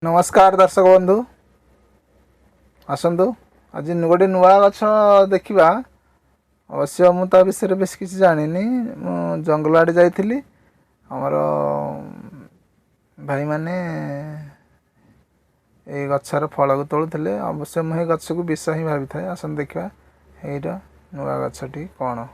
नमस्कार दर्शक बंधु आसतु आज गोटे नुआ गछ देखा अवश्य मु ता विषय बेस किसी जानी मु जंगल आड़े जाइली आमर भाई माने ये गछर फल को तोलुले अवश्य मुझे गछ को विष ही भावी था आसन देखा यहीटा नुआ गछटी कौन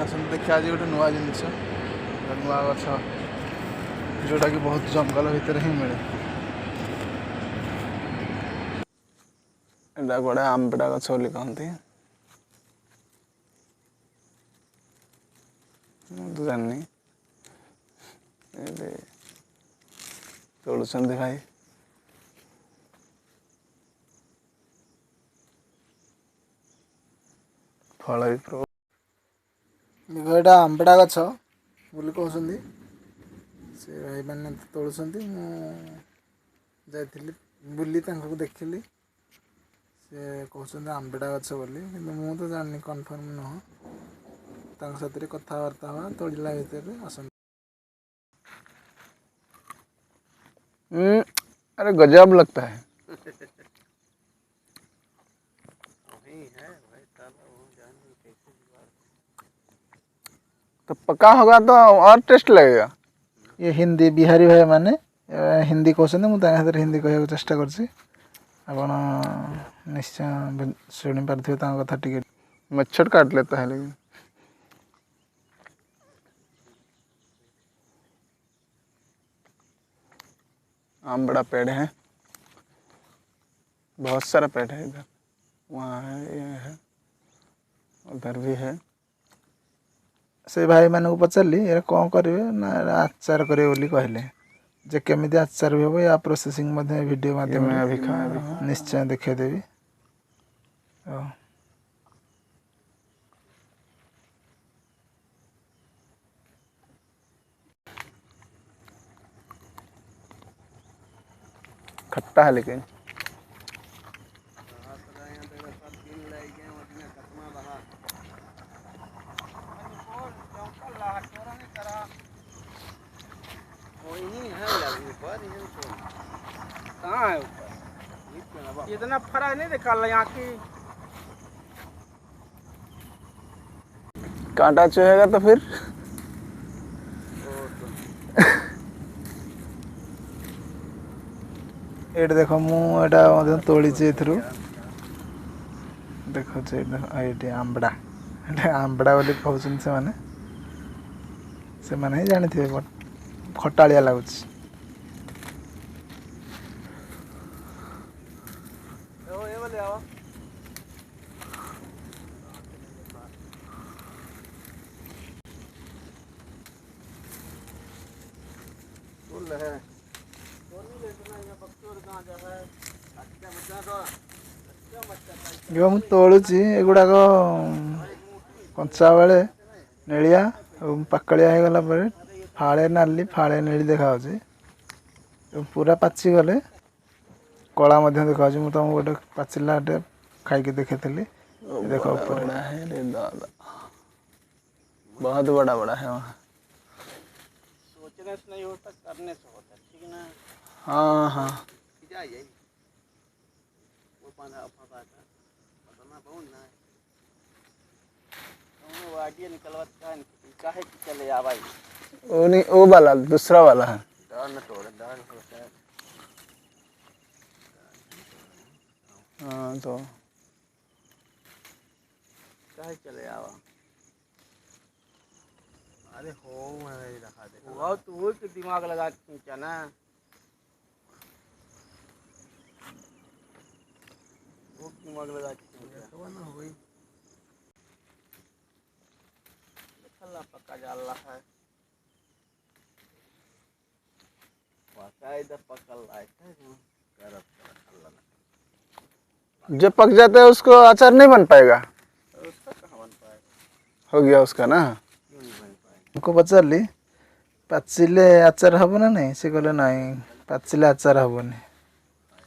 आसन देखा आज गोटे नुआ जिनस नुआ गछ जोटा कि बहुत जंगल भितर ही मिले एटा गोटे आंबड़ा गछ बोली कहते तो जानी तोड़ुंट भाई फल भी एटा आंबड़ा गछ बोली कहते से भाई मैंने तोड़ुंट मुझे बुली देखिली से कहते आंबड़ा गछ बोली कि तो जानी कन्फर्म नुह साथ कथबार्ता हुआ तोड़ला भितर आस अरे गजब लगता है तो पका होगा तो और टेस्ट लगेगा ये हिंदी बिहारी भाई माने हिंदी कहते मुझे हिंदी कहूँ चेष्टा कर निश्चय शुणी पारे कथा टे मच्छर काट लेता है लेकिन आम बड़ा पेड़ है बहुत सारा पेड़ है इधर वहाँ है ये है उधर भी है से भाई मानक पचारि ये कौन करेंगे ना आचार करेंगे बोली कहले जे केमी आचार भी हम या प्रोसेसिंग वीडियो माध्यम निश्चय देखदेवी खट्टा है लेकिन कहाँ है इतना फरा नहीं निकाल यहाँ की कांटा चुहेगा तो फिर ये देख मुझे तोड़ी देखो आंबड़ा आंबड़ा बोली कहते से माने ही जानी थे खटालिया लगुच जो मुझे तोलुची एगुड़ाक कंचा बेले नेलिया पाकड़िया हो गला फाड़े नाली फाड़े नीली देखा पूरा पाची गले कला देखा मुझे तुमको गोटे पाचिला खाई देखे देख बहुत बड़ा बड़ा है वहाँ सोचने से नहीं होता करने से होता ठीक ना हाँ हाँ वो पाना फंसा था पता बहुत ना वो आइडिया निकलवा काहे कि चले आ भाई वो नहीं वो वाला दूसरा वाला है डर न तोड़ डर होता है हाँ तो काहे चले आवा अरे हो रखा दे वो तो वो के दिमाग लगा खींचा ना वो दिमाग लगा खींचा तो ना हो गई अल्लाह पक्का जाला है वाकायदा पकड़ लायक है जो करब अल्लाह जब पक जाता है उसको अचार नहीं बन पाएगा उसका कहाँ बन पाएगा हो गया उसका ना क्यों नहीं बन पाएगा उनको पचारि पाचिले आचार हम ना नहीं से कहले ना पाचिले आचार हेनी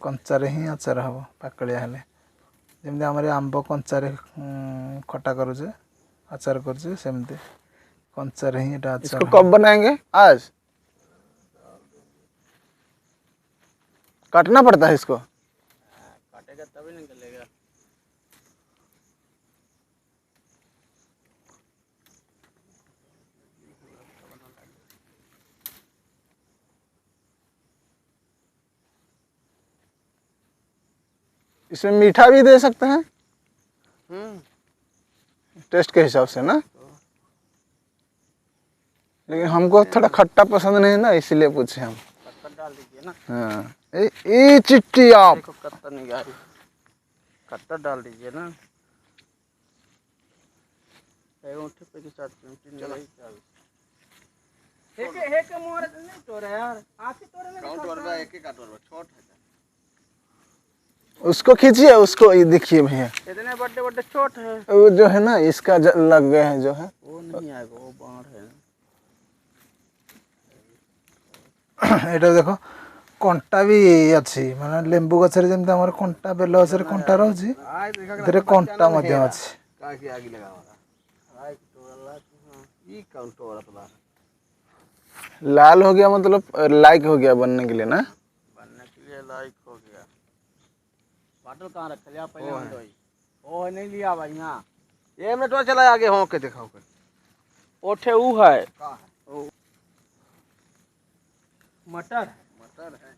कंचारे ही आचार हम पाकड़िया हेले जमी आम आंब कंचारे खटा करुचे आचार करछे सेमते कंचार ही एटा आचार। इसको कब बनाएंगे? आज काटना पड़ता है इसको। काटेगा तभी निकलेगा। इसमें मीठा भी दे सकते हैं टेस्ट के हिसाब से ना, लेकिन हमको थोड़ा खट्टा पसंद नहीं ना, इसीलिए पूछे हम। कत्तर डाल दीजिए ना। हाँ ये चिट्टी आप देखो कत्तर नहीं आ रही, कत्तर डाल दीजिए ना। उठे पे के साथ चलो एक मोर नहीं तोड़े यार, आके तोड़े ना काउंटर में एक एक काटो छोट है। उसको खींचिए, उसको ये देखिए भैया, इतने बड़े बड़े छोट है। वो जो है ना इसका लग गए हैं जो है, वो नहीं आएगा, वो बाढ़ है। एटा देखो कंटा भी अछि माने लेंबू गछरे जेमते हमर कंटा बेल गछरे कंटा रहउछि एतरे कंटा मध्य अछि। का की आगे लगावा आइ तोड़ला ई काउंटर वाला तो लाल हो गया मतलब लाइक हो गया बनने के लिए ना, बनने के लिए लाइक हो गया। बाटल कहाँ रख लिया पहले हम तो ओ नहीं लिया भाई यहाँ ये में तो चला आगे हो के दिखाओ कर ओठे ऊ है का है मटर मटर है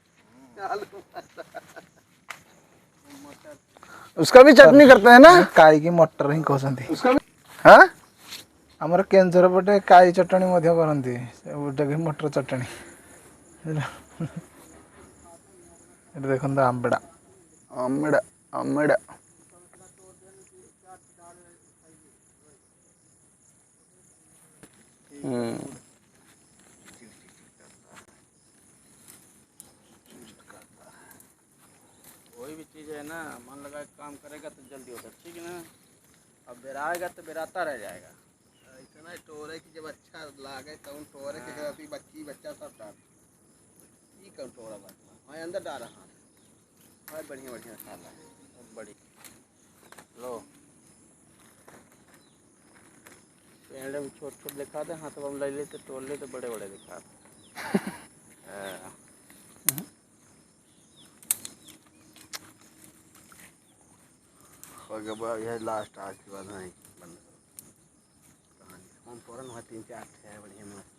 आलू मटर उसका भी चटनी करते हैं ना, काई की मटर ही कहसंती उसका भी। हाँ हमर केंझर पटे काई चटणी मध्य करंती सेटा के मटर चटणी। एटा देखन आंबड़ा आमड़ा आमड़ा कोई भी चीज़ है ना मन लगा के काम करेगा तो जल्दी होता है, ठीक है ना। अब बेराएगा तो बेराता रह जाएगा। इतना टोरे की जब अच्छा लागे तो टोरे के जब बच्ची बच्चा सब डाल ये कौन टोरा बात मैं अंदर डाल रहा है बढ़िया बढ़िया साला बहुत बड़ी लो पेड़ में छोट छोट दिखा दे हाथ हम ले लेते तोड़ लेते बड़े बड़े दिखा यह लास्ट आज के बाद नहीं बंद कहानी हम फौरन वहाँ 3-4 है बढ़िया मस्त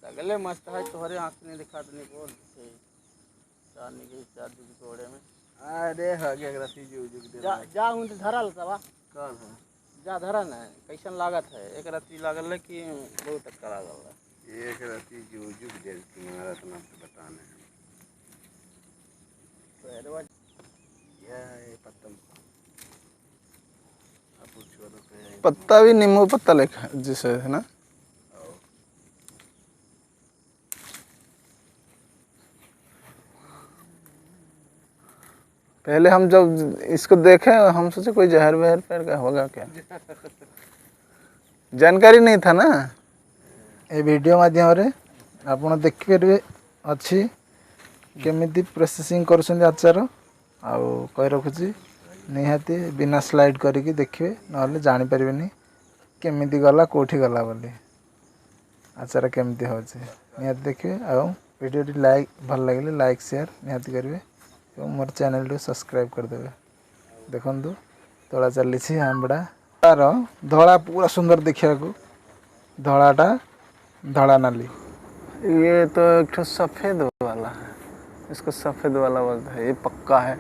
लगले मस्त है तोहरे आँख नहीं दिखा देने को चांदी के शादी के घोड़े में अरे हो गया रसी जो जा हूँ तो धरा लता बा कौन है जा धरा ना कैसन लागत है एक रत्ती लागल है कि बहुत अच्छा लागल है एक रत्ती जो जो दे तुम्हारा तो नाम से बताने तो ये पत्तम पत्ता भी नींबू पत्ता लिखा है जिसे है ना। पहले हम जब इसको देखे हम सोचे कोई जहर वहर पैर का होगा क्या, जानकारी नहीं था ना। ए वीडियो माध्यम रे आपण देखि परबे अछि केमिति प्रोसेसिंग करछन आचार आउ कहि रखुची निहाती बिना स्लाइड करिकी देखिए नहले जानि परिबेनी केमिति गला कोठी गला बोली आचार केमिति होचे निहाती देखिए आउ वीडियो टी लाइक भल लागले लाइक शेयर निहाती करिवे एवं मोर चैनल को सब्सक्राइब कर देबे। देखंतु तोड़ा चली छी आंबड़ा तार धड़ा पूरा सुंदर देखिया को धड़ाटा धड़ा नाली ये तो एक ठो सफेद वाला है, इसको सफेद वाला बोलते हैं, ये पक्का है।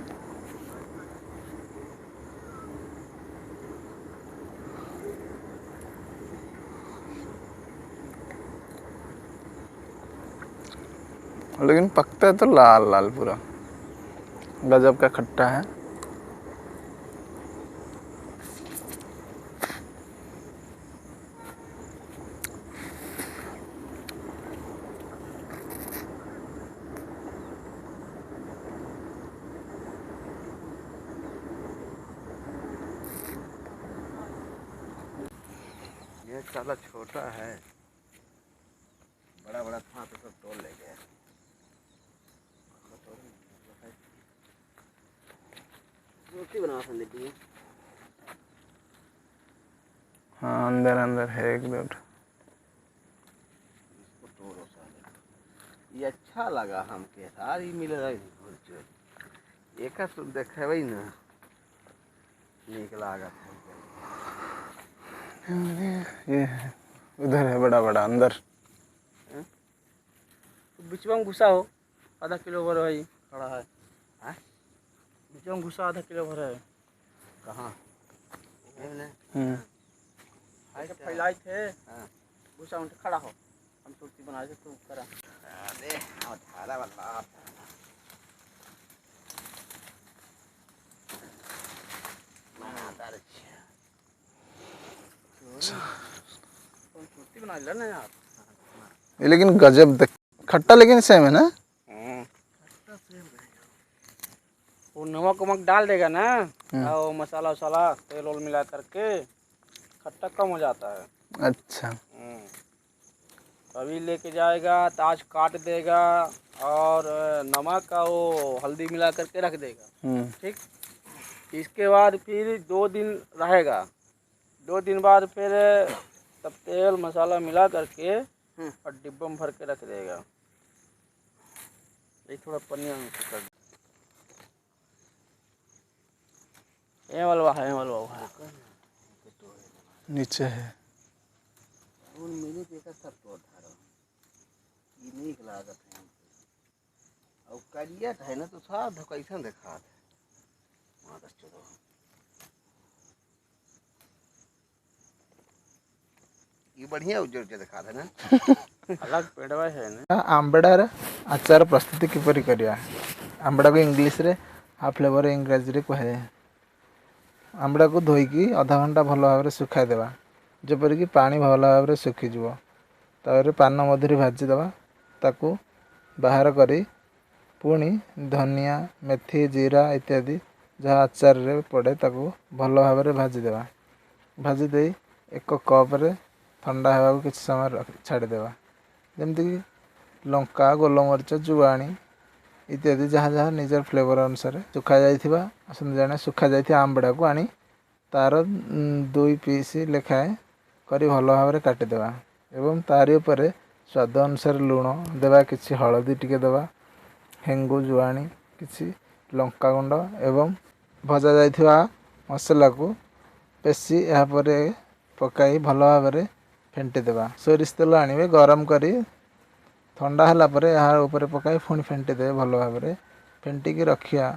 लेकिन पकता है तो लाल लाल पूरा गजब का खट्टा है। ये साला छोटा है बड़ा बड़ा था तो सब तोड़ ले गया। रोटी बना संदीप जी हाँ अंदर अंदर है एक दो ठो। इसको तोड़ो साले। ये अच्छा लगा हमके सारी मिल रही घुर चुर एक देखेबै ना नीक लागत है। ये है उधर है बड़ा बड़ा अंदर। तो बीच में घुसा हो आधा किलो भर है खड़ा है। हाँ? बीच में घुसा आधा किलो भर है कहाँ ऐसे फैलाए थे। हाँ घुसा उनके खड़ा हो हम सुर्ती बना के तू करा अरे धारा वाला सुर्ती बना लिया ना यार। ये लेकिन गजब खट्टा लेकिन सेम है ना। वो नमक वमक डाल देगा ना और मसाला वसाला तेल वोल मिला करके खट्टा कम हो जाता है। अच्छा अभी लेके जाएगा तो आज काट देगा और नमक का वो हल्दी मिला करके रख देगा। ठीक इसके बाद फिर 2 दिन रहेगा 2 दिन बाद फिर तब तेल मसाला मिला करके और डिब्बा में भर के रख देगा। ये थोड़ा पनिया में कर ये वाला है नीचे है उन मिली के का सब तो धारो ये नीक लागत है हमके और करिया है ना तो साथ कैसन देखा है वहाँ तक चलो ये बढ़िया उज्जर के देखा है ना अलग पेड़वा है ना। आंबड़ार आचार प्रस्तुति किपरि करिया आंबड़ा को इंग्लिश रे आ फ्लेवर इंग्राजी रे कहे आंबड़ा को धोईकी आधा घंटा भल भाव में सुखाई देवा जेपरिक पानी भल भाव में सुखीज तापर पान मधुरी भाजीदवा ताकू बाहर करी पुणी धनिया मेथी जीरा इत्यादि जहाँ आचार रे पड़े ताकू भल भाव में भाजीदेवा भाजी दे एक कप रे ठंडा होगा किसी समय छाड़देवा जमीक लंका गोलमरीच जुआणी इत्यादि जहाँ जहाँ निजर फ्लेवर अनुसार सुखा जाने सुखा जाइए आंबड़ा को आनी तार 2 पीस लेखाएं करी भल भाव में काटिदेवा एवं तारी उपर स्वाद अनुसार लुण देवा किसी हलदी टिके देवा हेंगु जुआणी किसी लंका गुंड एवं भजा जाइथिबा मसला को पेशी यापर पकाई भल भाव में फेंटी देवा सोरिष तेल आनिबे गरम करी ठंडा होला परे यार ऊपर पकाई पुणी फेंटी देवे भल भाव में फेंटिकी रखिया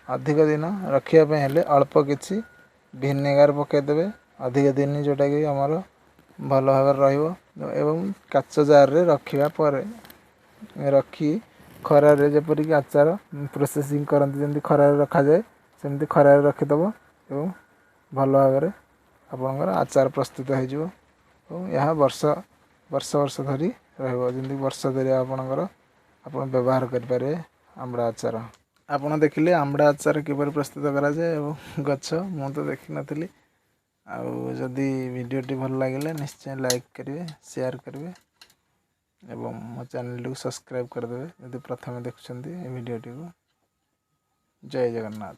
अधिक दिन रखापी हेले अल्प किछि भिनेगार पकईदेवे अधिक दिन जोटा कि आमर भल भाव एवं काच जार रे रखिया परे रखी खरारे जेपरिक आचार प्रोसेसिंग करते जमी खरारे रखा जाए सेमती खरारे रखिदेव एवं भल भाव में आपणकर आचार प्रस्तुत हो यह वर्ष वर्ष धरी रही वर्ष धरी आपणकर आप व्यवहार करें आंबड़ा आचार आपड़ देखिले आंबड़ा आचार किपर प्रस्तुत कराए गछ मु तो देखी नी आदि भिडटी भल लगे निश्चय लाइक करेंगे शेयर करेंगे एवं मो चैनल को सब्सक्राइब करदे यदि प्रथम देखुं भिडटी को। जय जगन्नाथ।